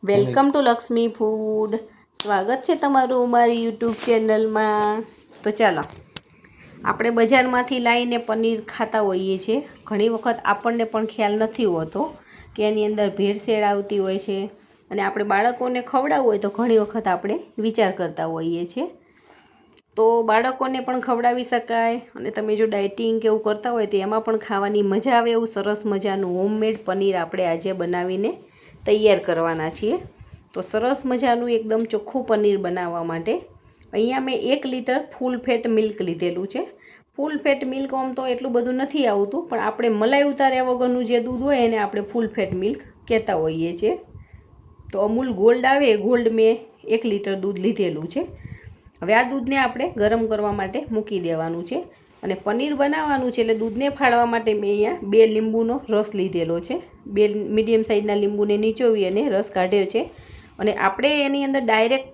Welcome to Lakshmi food. સ્વાગત છે તમારું મારી યુટ્યુબ ચેનલમાં. તો ચાલો, આપણે બજારમાંથી લાવીને પનીર ખાતા હોઈએ છીએ. ઘણી વખત આપણને પણ ખ્યાલ નથી હોતો કે એની અંદર ભેળસેળ આવતી હોય છે, અને આપણે બાળકોને ખવડાવવું હોય તો ઘણી વખત આપણે વિચાર કરતા હોઈએ છીએ. તો બાળકોને પણ ખવડાવી શકાય, અને તમે જો ડાયટિંગ કે એવું કરતા હોય તો એમાં પણ ખાવાની મજા આવે એવું સરસ મજાનું હોમમેડ પનીર આપણે આજે બનાવીને તૈયાર કરવાના છીએ. તો સરસ મજાનું એકદમ ચોખ્ખું પનીર બનાવવા માટે અહીંયા મેં 1 લીટર ફૂલ ફેટ મિલ્ક લીધેલું છે. ફૂલ ફેટ મિલ્ક આમ તો એટલું બધું નથી આવતું, પણ આપણે મલાઈ ઉતાર્યા વગરનું જે દૂધ હોય એને આપણે ફૂલ ફેટ મિલ્ક કહેતા હોઈએ છીએ. તો અમૂલ ગોલ્ડ આવે, ગોલ્ડ મેં 1 લીટર દૂધ લીધેલું છે. હવે આ દૂધને આપણે ગરમ કરવા માટે મૂકી દેવાનું છે, અને પનીર બનાવવાનું છે. એટલે દૂધને ફાળવા માટે મેં અહીંયા 2 લીંબુનો રસ લીધેલો છે. 2 મીડિયમ સાઇઝના લીંબુને નીચોવી અને રસ કાઢ્યો છે. અને આપણે એની અંદર ડાયરેક્ટ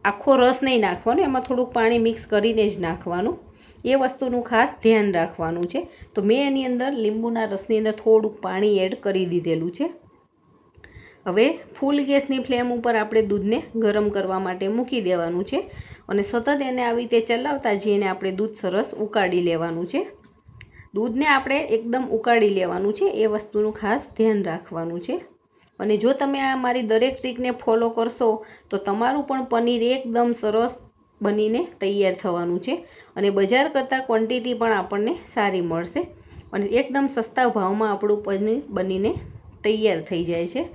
આખો રસ નહીં નાખવાનો, એમાં થોડુંક પાણી મિક્સ કરીને જ નાખવાનું. એ વસ્તુનું ખાસ ધ્યાન રાખવાનું છે. તો મેં એની અંદર લીંબુના રસની અંદર થોડુંક પાણી એડ કરી દીધેલું છે. હવે ફૂલ ગેસની ફ્લેમ ઉપર આપણે દૂધને ગરમ કરવા માટે મૂકી દેવાનું છે, અને સતત એને આવી રીતે ચલાવતા જઈને આપણે દૂધ સરસ ઉકાળી લેવાનું છે. દૂધને આપણે એકદમ ઉકાળી લેવાનું છે, એ વસ્તુનું ખાસ ધ્યાન રાખવાનું છે. અને જો તમે આ મારી દરેક ટ્રીકને ફોલો કરશો તો તમારું પણ પનીર એકદમ સરસ બનીને તૈયાર થવાનું છે, અને બજાર કરતાં ક્વોન્ટિટી પણ આપણને સારી મળશે, અને એકદમ સસ્તા ભાવમાં આપણું પનીર બનીને તૈયાર થઈ જાય છે.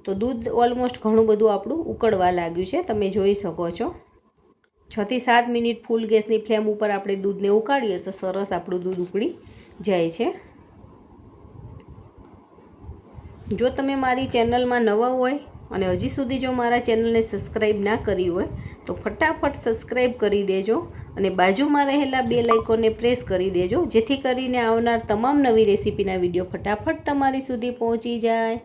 તો દૂધ ઓલમોસ્ટ ઘણું બધું આપણું ઉકળવા લાગ્યું છે, તમે જોઈ શકો છો. 6 થી 7 મિનિટ ફૂલ ગેસની ફ્લેમ ઉપર આપણે દૂધને ઉકાળીએ તો સરસ આપણું દૂધ ઉકળી જાય છે. જો તમે મારી ચેનલમાં નવા હોય અને હજી સુધી જો મારા ચેનલને સબસ્ક્રાઈબ ના કરી હોય તો ફટાફટ સબસ્ક્રાઈબ કરી દેજો, અને બાજુમાં રહેલા બેલ આઇકોનને પ્રેસ કરી દેજો, જેથી કરીને આવનાર તમામ નવી રેસીપીના વિડીયો ફટાફટ તમારી સુધી પહોંચી જાય.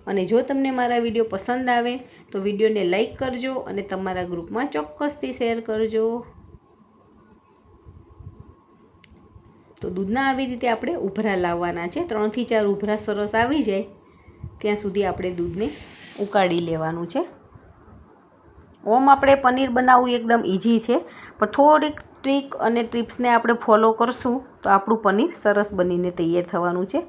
અને જો તમને મારા વિડીયો પસંદ આવે તો વિડીયોને લાઈક કરજો, અને તમારા ગ્રુપમાં ચોક્કસથી શેર કરજો. તો દૂધના આવી રીતે આપણે ઉભરા લાવવાના છે. 3 થી 4 ઉભરા સરસ આવી જાય ત્યાં સુધી આપણે દૂધને ઉકાળી લેવાનું છે. ઓમ આપણે પનીર બનાવવું એકદમ ઇઝી છે, પણ થોડીક ટ્રીક અને ટિપ્સને આપણે ફોલો કરશું તો આપણું પનીર સરસ બનીને તૈયાર થવાનું છે.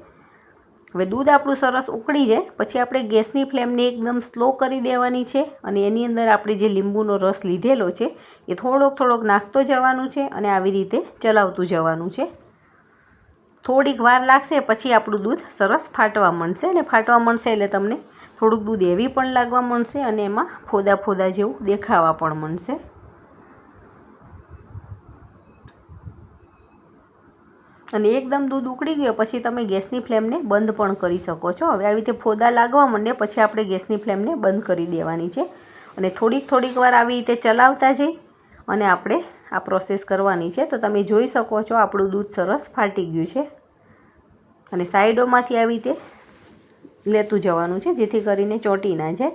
હવે દૂધ આપણું સરસ ઉકળી જાય પછી આપણે ગેસની ફ્લેમને એકદમ સ્લો કરી દેવાની છે, અને એની અંદર આપણે જે લીંબુનો રસ લીધેલો છે એ થોડોક નાખતો જવાનું છે, અને આવી રીતે ચલાવતું જવાનું છે. થોડીક વાર લાગશે પછી આપણું દૂધ સરસ ફાટવા માંડશે, અને ફાટવા માંડશે એટલે તમને થોડુંક દૂધ હેવી પણ લાગવા માંડશે, અને એમાં ફોદા ફોદા જેવું દેખાવા પણ માંડશે. અને એકદમ દૂધ ઉકળી ગયો પછી તમે ગેસની ફ્લેમને બંધ પણ કરી શકો છો. હવે આવી રીતે ફોદા લાગવા માંડે પછી આપણે ગેસની ફ્લેમને બંધ કરી દેવાની છે, અને થોડીક વાર આવી રીતે ચલાવતા જઈ અને આપણે આ પ્રોસેસ કરવાની છે. તો તમે જોઈ શકો છો આપણું દૂધ સરસ ફાટી ગયું છે, અને સાઈડોમાંથી આવી રીતે લેતું જવાનું છે જેથી કરીને ચોંટી ના જાય.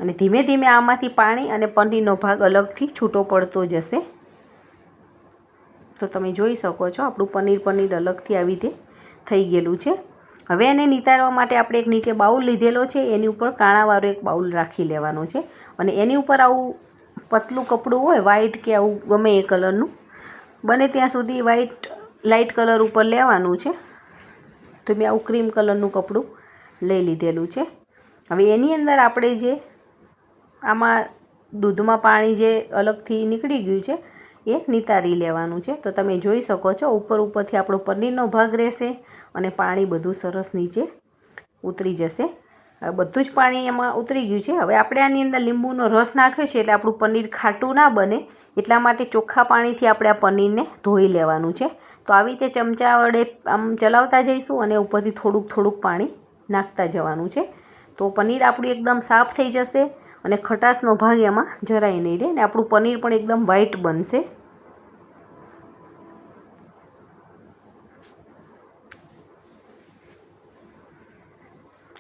અને ધીમે ધીમે આમાંથી પાણી અને પનીરનો ભાગ અલગથી છૂટો પડતો જશે. તો તમે જોઈ શકો છો આપણું પનીર અલગથી આવી રીતે થઈ ગયેલું છે. હવે એને નિતારવા માટે આપણે એક નીચે બાઉલ લીધેલો છે, એની ઉપર કાણાવાળો એક બાઉલ રાખી લેવાનો છે, અને એની ઉપર આવું પતલું કપડું હોય વ્હાઈટ કે આવું ગમે એ કલરનું, બને ત્યાં સુધી વ્હાઈટ લાઇટ કલર ઉપર લેવાનું છે. તો મેં આવું ક્રીમ કલરનું કપડું લઈ લીધેલું છે. હવે એની અંદર આપણે જે આમાં દૂધમાં પાણી જે અલગથી નીકળી ગયું છે એ નિતારી લેવાનું છે. તો તમે જોઈ શકો છો ઉપરથી આપણો પનીરનો ભાગ રહેશે, અને પાણી બધું સરસ નીચે ઉતરી જશે. બધું જ પાણી એમાં ઉતરી ગયું છે. હવે આપણે આની અંદર લીંબુનો રસ નાખ્યો છે એટલે આપણું પનીર ખાટું ના બને, એટલા માટે ચોખ્ખા પાણીથી આપણે આ પનીરને ધોઈ લેવાનું છે. તો આવી રીતે ચમચા વડે આમ ચલાવતા જઈશું, અને ઉપરથી થોડુંક પાણી નાખતા જવાનું છે. તો પનીર આપણું એકદમ સાફ થઈ જશે, અને ખટાશનો ભાગ એમાં જરાય નહીં રહે, અને આપણું પનીર પણ એકદમ વ્હાઈટ બનશે.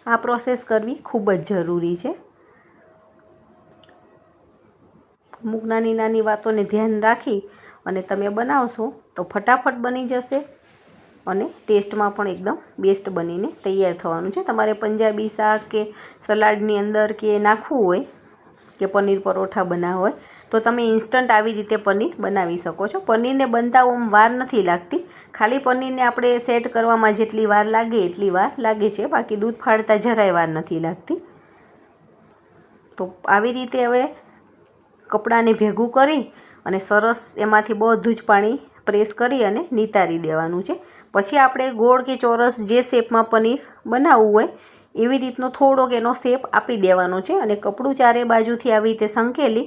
આ પ્રોસેસ કરવી ખૂબ જ જરૂરી છે. અમુક નાની વાતોને ધ્યાન રાખી અને તમે બનાવશો તો ફટાફટ બની જશે, અને ટેસ્ટમાં પણ એકદમ બેસ્ટ બનીને તૈયાર થવાનું છે. તમારે પંજાબી શાક કે સલાડની અંદર કે નાખવું હોય કે પનીર પરોઠા બનાવવા હોય તો તમે ઇન્સ્ટન્ટ આવી રીતે પનીર બનાવી શકો છો. પનીરને બનતા વાર નથી લાગતી, ખાલી પનીરને આપણે સેટ કરવામાં જેટલી વાર લાગે એટલી વાર લાગે છે, બાકી દૂધ ફાડતા જરાય વાર નથી લાગતી. તો આવી રીતે હવે કપડાને ભેગું કરી અને સરસ એમાંથી બધું જ પાણી પ્રેસ કરી અને નિતારી દેવાનું છે. પછી આપણે ગોળ કે ચોરસ જે શેપમાં પનીર બનાવવું હોય એવી રીતનો થોડોક એનો શેપ આપી દેવાનો છે અને કપડું ચારે બાજુથી આવી રીતે સંકેલી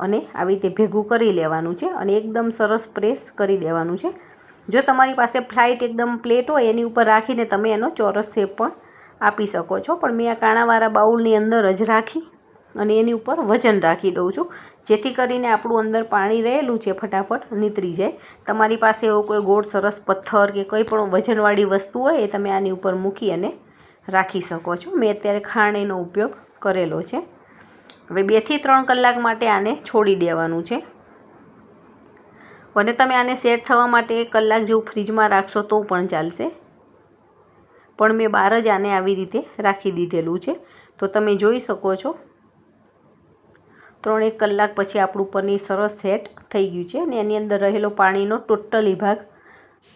અને આવી રીતે ભેગું કરી લેવાનું છે અને એકદમ સરસ પ્રેસ કરી દેવાનું છે. જો તમારી પાસે ફ્લાઇટ એકદમ પ્લેટ હોય એની ઉપર રાખીને તમે એનો ચોરસ શેપ પણ આપી શકો છો, પણ મેં આ કાણાવાળા બાઉલની અંદર જ રાખી અને એની ઉપર વજન રાખી દઉં છું, જેથી કરીને આપણું અંદર પાણી રહેલું છે ફટાફટ નીતરી જાય. તમારી પાસે એવો કોઈ ગોળ સરસ પથ્થર કે કોઈ પણ વજનવાળી વસ્તુ હોય એ તમે આની ઉપર મૂકી અને રાખી શકો છો. મેં અત્યારે ખાંડનો ઉપયોગ કરેલો છે. હવે 2 થી 3 કલાક માટે આને છોડી દેવાનું છે અને તમે આને સેટ થવા માટે 1 કલાક જેવું ફ્રીજમાં રાખશો તો પણ ચાલશે, પણ મેં બહાર જ આને આવી રીતે રાખી દીધેલું છે. તો તમે જોઈ શકો છો 3-1 કલાક પછી આપણું પનીર સરસ સેટ થઈ ગયું છે અને એની અંદર રહેલો પાણીનો ટોટલી ભાગ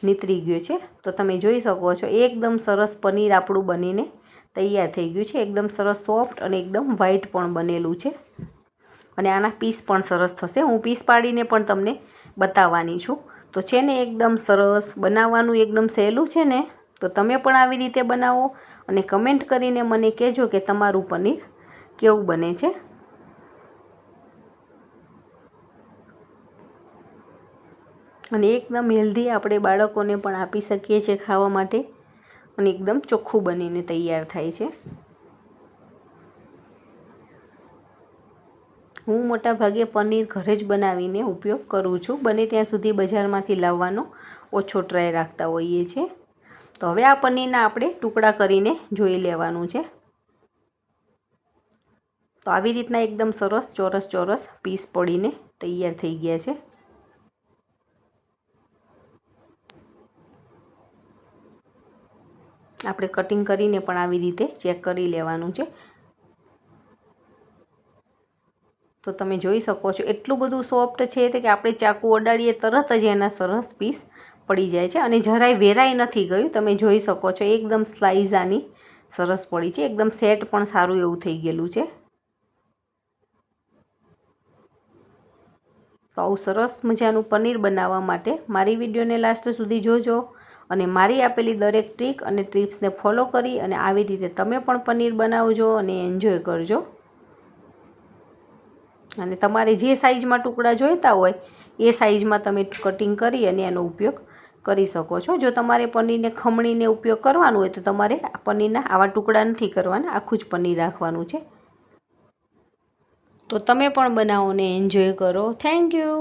નીતરી ગયો છે. તો તમે જોઈ શકો છો એકદમ સરસ પનીર આપણું બનીને તૈયાર થઈ ગયું છે. એકદમ સરસ સોફ્ટ અને એકદમ વ્હાઈટ પણ બનેલું છે અને આના પીસ પણ સરસ થશે. હું પીસ પાડીને પણ તમને બતાવવાની છું. તો છે ને એકદમ સરસ, બનાવવાનું એકદમ સહેલું છે ને, તો તમે પણ આવી રીતે બનાવો અને કમેન્ટ કરીને મને કહેજો કે તમારું પનીર કેવું બને છે. અને એકદમ હેલ્ધી આપણે બાળકોને પણ આપી શકીએ છીએ ખાવા માટે અને એકદમ ચોખ્ખું બનીને તૈયાર થાય છે. હું મોટા ભાગે પનીર ઘરે જ બનાવીને ઉપયોગ કરું છું. બને ત્યાં સુધી બજારમાંથી લાવવાનો ઓછો ટ્રાય રાખતા હોઈએ છીએ. તો હવે આ પનીરના આપણે ટુકડા કરીને જોઈ લેવાનું છે. તો આવી રીતના એકદમ સરસ ચોરસ પીસ પડીને તૈયાર થઈ ગયા છે. આપણે કટિંગ કરીને પણ આવી રીતે ચેક કરી લેવાનું છે. તો તમે જોઈ શકો છો એટલું બધું સોફ્ટ છે કે આપણે ચાકુ અડાડીએ તરત જ એના સરસ પીસ પડી જાય છે અને જરાય વેરાઈ નથી ગયું. તમે જોઈ શકો છો એકદમ સ્લાઇસ આની સરસ પડી છે, એકદમ સેટ પણ સારું એવું થઈ ગયેલું છે. તો આવું સરસ મજાનું પનીર બનાવવા માટે મારી વિડીયોને લાસ્ટ સુધી જોજો અને મારી આપેલી દરેક ટ્રીક અને ટિપ્સને ફોલો કરી અને આવી રીતે તમે પણ પનીર બનાવજો અને એન્જોય કરજો. અને તમારે જે સાઇઝમાં ટુકડા જોઈતા હોય એ સાઇઝમાં તમે કટિંગ કરી અને એનો ઉપયોગ કરી શકો છો. જો તમારે પનીરને ખમણીને ઉપયોગ કરવાનો હોય તો તમારે પનીરના આવા ટુકડા નથી કરવાના, આખું જ પનીર રાખવાનું છે. તો તમે પણ બનાવો ને એન્જોય કરો. Thank you.